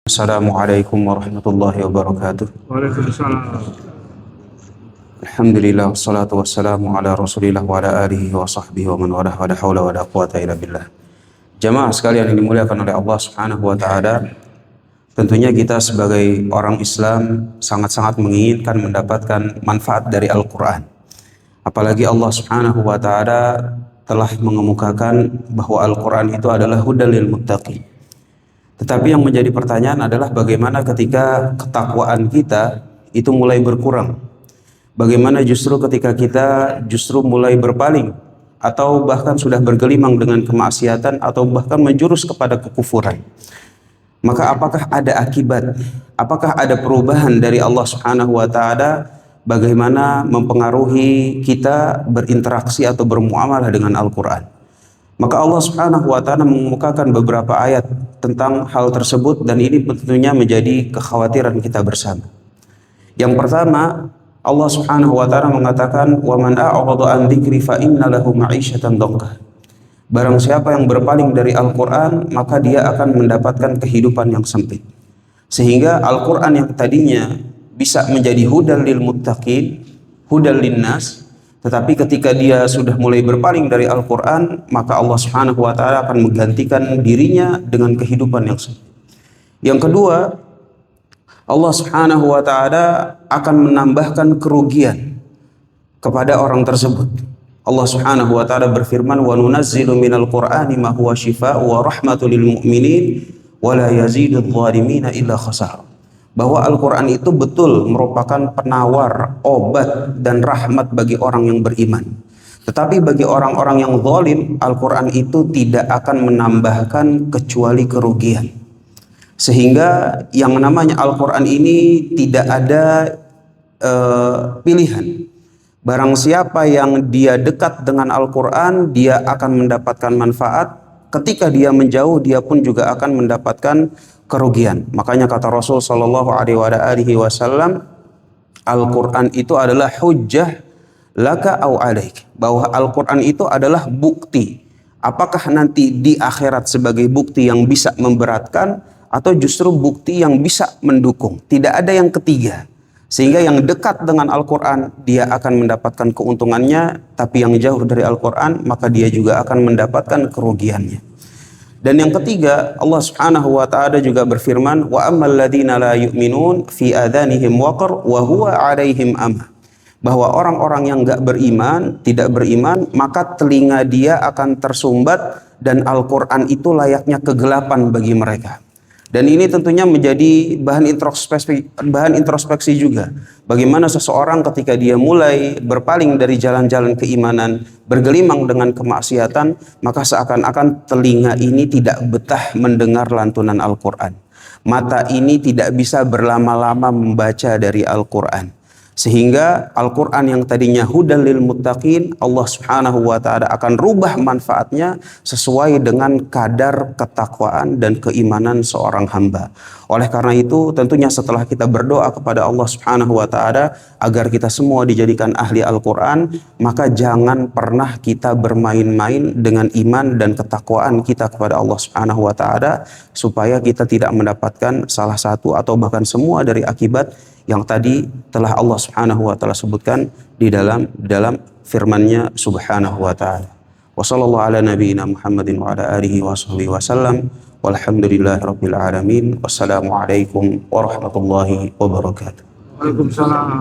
Assalamualaikum warahmatullahi wabarakatuh. Waalaikumsalam. Alhamdulillah wassalatu wassalamu ala Rasulillah wa ala alihi wa sahbihi wa man walah wa la haula wa la quwata illa billah. Jamaah sekalian yang dimuliakan oleh Allah Subhanahu wa taala, tentunya kita sebagai orang Islam sangat-sangat menginginkan mendapatkan manfaat dari Al-Qur'an. Apalagi Allah Subhanahu wa taala telah mengemukakan bahwa Al-Qur'an itu adalah hudal lil muttaqin. Tetapi yang menjadi pertanyaan adalah bagaimana ketika ketakwaan kita itu mulai berkurang. Bagaimana justru ketika kita justru mulai berpaling atau bahkan sudah bergelimang dengan kemaksiatan atau bahkan menjurus kepada kekufuran. Maka apakah ada akibat? Apakah ada perubahan dari Allah Subhanahu wa taala bagaimana mempengaruhi kita berinteraksi atau bermuamalah dengan Al-Qur'an? Maka Allah Subhanahu wa taala mengemukakan beberapa ayat tentang hal tersebut, dan ini tentunya menjadi kekhawatiran kita bersama. Yang pertama, Allah Subhanahu wa taala mengatakan, "Wa man a'rada an dzikri fa inna lahu ma'isyatan dhanka." Barang siapa yang berpaling dari Al-Qur'an, maka dia akan mendapatkan kehidupan yang sempit. Sehingga Al-Qur'an yang tadinya bisa menjadi hudal lil muttaqin, hudal linnas, tetapi ketika dia sudah mulai berpaling dari Al-Qur'an, maka Allah Subhanahu wa taala akan menggantikan dirinya dengan kehidupan yang sempit. Yang kedua, Allah Subhanahu wa taala akan menambahkan kerugian kepada orang tersebut. Allah Subhanahu wa taala berfirman, "Wa nunazzilu minal Qur'ani ma huwa syifaa'un wa rahmatul lil mu'minin wa la yazidudz zalimina illa khasara." Bahwa Al-Quran itu betul merupakan penawar, obat, dan rahmat bagi orang yang beriman. Tetapi bagi orang-orang yang zalim, Al-Quran itu tidak akan menambahkan kecuali kerugian. Sehingga yang namanya Al-Quran ini tidak ada pilihan. Barang siapa yang dia dekat dengan Al-Quran, dia akan mendapatkan manfaat. Ketika dia menjauh, dia pun juga akan mendapatkan kerugian. Makanya kata Rasul sallallahu alaihi wasallam, Al-Qur'an itu adalah hujjah laka au alaik. Bahwa Al-Qur'an itu adalah bukti. Apakah nanti di akhirat sebagai bukti yang bisa memberatkan atau justru bukti yang bisa mendukung. Tidak ada yang ketiga. Sehingga yang dekat dengan Al-Qur'an dia akan mendapatkan keuntungannya, tapi yang jauh dari Al-Qur'an maka dia juga akan mendapatkan kerugiannya. Dan yang ketiga, Allah Subhanahu wa taala juga berfirman, "Wa ammal ladzina la yu'minun fi adhanihim waqar wa huwa 'alaihim amah." Bahwa orang-orang yang enggak beriman, tidak beriman, maka telinga dia akan tersumbat dan Al-Qur'an itu layaknya kegelapan bagi mereka. Dan ini tentunya menjadi bahan introspeksi juga. Bagaimana seseorang ketika dia mulai berpaling dari jalan-jalan keimanan, bergelimang dengan kemaksiatan, maka seakan-akan telinga ini tidak betah mendengar lantunan Al-Qur'an. Mata ini tidak bisa berlama-lama membaca dari Al-Qur'an. Sehingga Al-Qur'an yang tadinya hudal lil muttaqin, Allah Subhanahu wa taala akan rubah manfaatnya sesuai dengan kadar ketakwaan dan keimanan seorang hamba. Oleh karena itu, tentunya setelah kita berdoa kepada Allah Subhanahu wa taala agar kita semua dijadikan ahli Al-Qur'an, maka jangan pernah kita bermain-main dengan iman dan ketakwaan kita kepada Allah Subhanahu wa taala, supaya kita tidak mendapatkan salah satu atau bahkan semua dari akibat yang tadi telah Allah Subhanahu wa taala sebutkan di dalam firman-Nya Subhanahu wa taala. Wa sallallahu ala nabiyyina Muhammadin wa ala alihi wa sahbihi wasallam. Walhamdulillahirabbil alamin. Wassalamualaikum warahmatullahi wabarakatuh. Waalaikumsalam.